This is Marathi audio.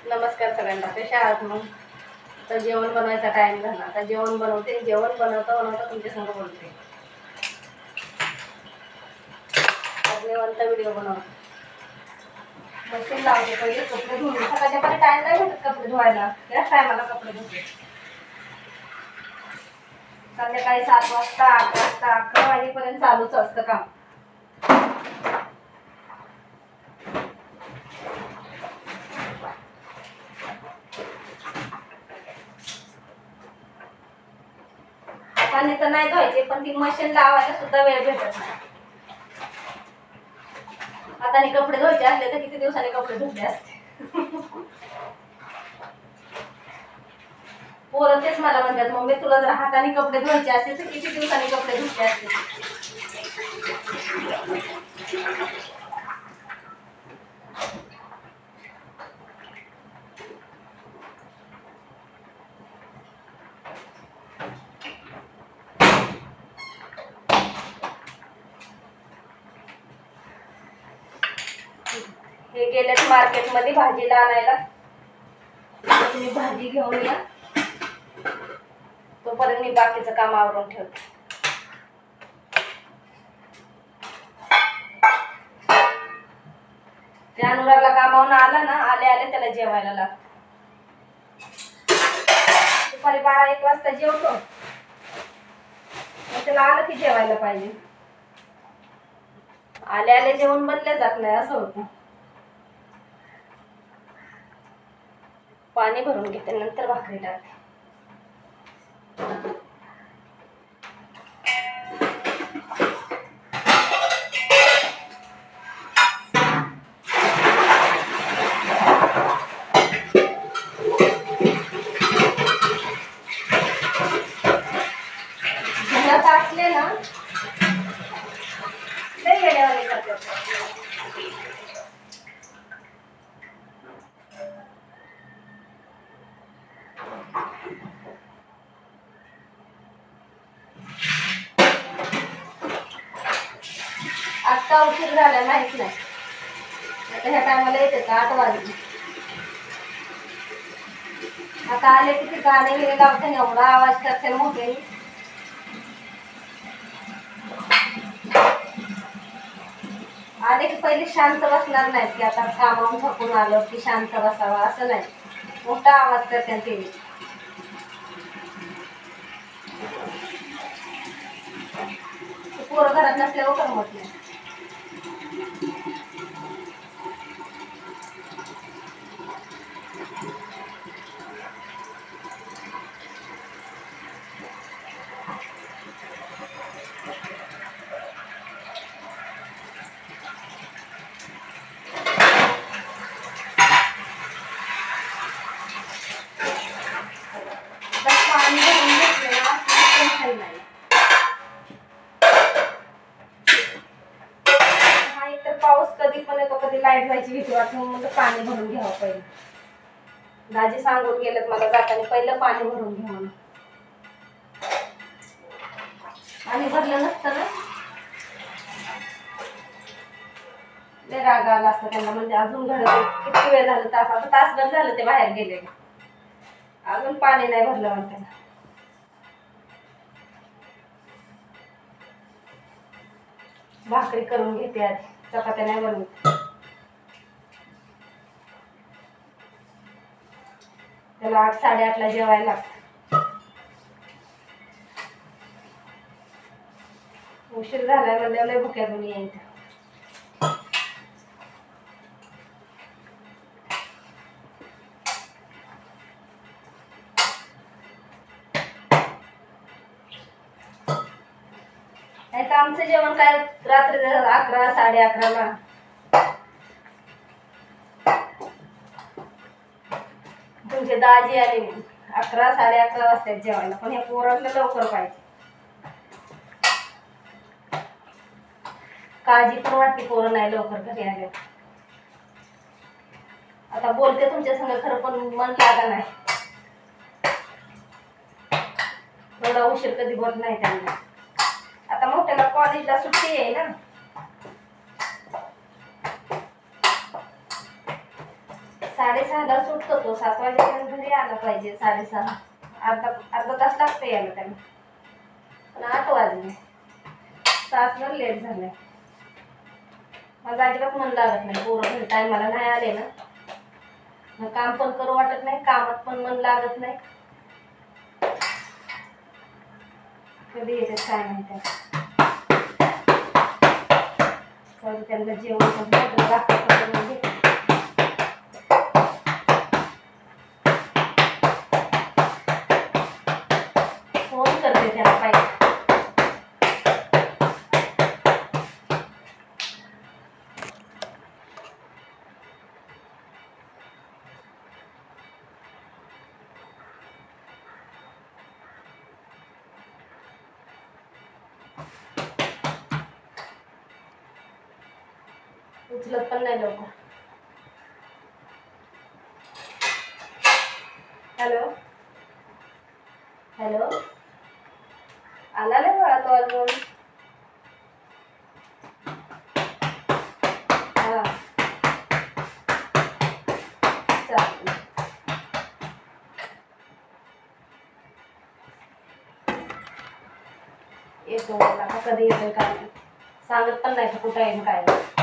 नमस्कार सगळ्यांना. कसे आहात मग? तर जेवण बनवायचा टाइम झाला. आता जेवण बनवते. जेवण बनवता बनवता तुमच्या समोर बोलते. आज निवांत व्हिडिओ बनवते. मशीन लावते. पहिले कपडे धुवून सकाळच्या पहिले टाइम नाही भेटत कपडे धुवायला. त्याच टायमाला कपडे धुते. संध्याकाळी 7 वाजता 8 वाजता 11 वाजेपर्यंत चालूच असतं काम. हाताने तर नाही धुवायचे, पण ती मशीन लावायला सुद्धा वेळ भेटत नाही. हाताने कपडे धुवायचे असले तर किती दिवसांनी कपडे धुतले असते. पोरं तेच मला म्हणतात, मम्मी तुला जर हाताने कपडे धुवायचे असते तर किती दिवसांनी कपडे धुतले असते. हे गेलेत मार्केटमध्ये भाजीला आणायला. तुम्ही भाजी घेऊन या, तोपर्यंत मी बाकीचं काम आवरून ठेवते. ते अनुरागला कामावून आला ना, आले आले त्याला जेवायला लागतं. दुपारी 12-1 वाजता जेवतो. त्याला आलं की जेवायला पाहिजे. आले आले जेवण बनले जात नाही असं होतं. पाणी भरून घेते, नंतर भाकरी टाकते. टाकले ना लई गेल्यावर करते. आता उशीर झाला माहित नाही. आता ह्या टायमाला येते का 8 वाजले. आता आले किती गाणे वगैरे लावते, एवढा आवाज करते मोठे. आले की पहिले शांत बसणार नाहीत की आता कामावून थकून आलं की शांत बसावा असं नाही. मोठा आवाज करते ते. पोरं घरात नसल्यावर करमत नाही. पाणी भरून घेतलं ना टेन्शन नाही. हा एक तर पाऊस कधी पण येतो, कधी लाईट जायची भीती वाटते, म्हणून पाणी भरून घ्यावं पहिले. दाजी सांगून गेलेत मला जाताना पहिलं पाणी भरून घ्या म्हणून. पाणी भरलं नसतं ना लय राग आला असतं त्यांना. म्हणजे अजून घरात किती वेळ झालं, तासभर झालं ते बाहेर गेले, अजून पाणी नाही भरलं म्हणते. भाकरी करून घेते आधी, चपात्या नाही बनवत. त्याला 8-8:30 जेवायला लागतं. उशीर झालाय म्हणजे लय भुक्या दोन्ही यायचं. नाही तर आमचं जेवण काय रात्री 11-11:30 तुमचे दाजी आले 11-11:30 वाजता जेवायला. पण हे पोरांना लवकर पाहिजे. काळजी पण वाटते पोरं नाही लवकर घरी आले. आता बोलते तुमच्या संग, खरं पण मन लागा नाही. एवढा उशीर कधी बोलत नाही त्यांना. आता मोठ्याला कॉलेजला सुट्टी आहे ना, 6:30ला सुटतो तो, 7 वाजेपर्यंत घरी आला पाहिजे. 6:30 अर्धा तास लागते यायला त्याला. पण 8 वाजले, तासभर लेट झालाय. माझं अजिबात मन लागत नाही. पोरं घरी टायमाला नाही आले ना, मग काम पण करू वाटत नाही, कामात पण मन लागत नाही. कधी येते काय माहिती. त्यांना जेवण पण लागतं. फोन करते त्याला पाहिजे. उचलत पण नाही लवकर. हॅलो हॅलो, आला नाही बाळा तो अजून. हा चालेल. येतो मला, कधी येतोय काय सांगत पण नाही कुठं आहे काय.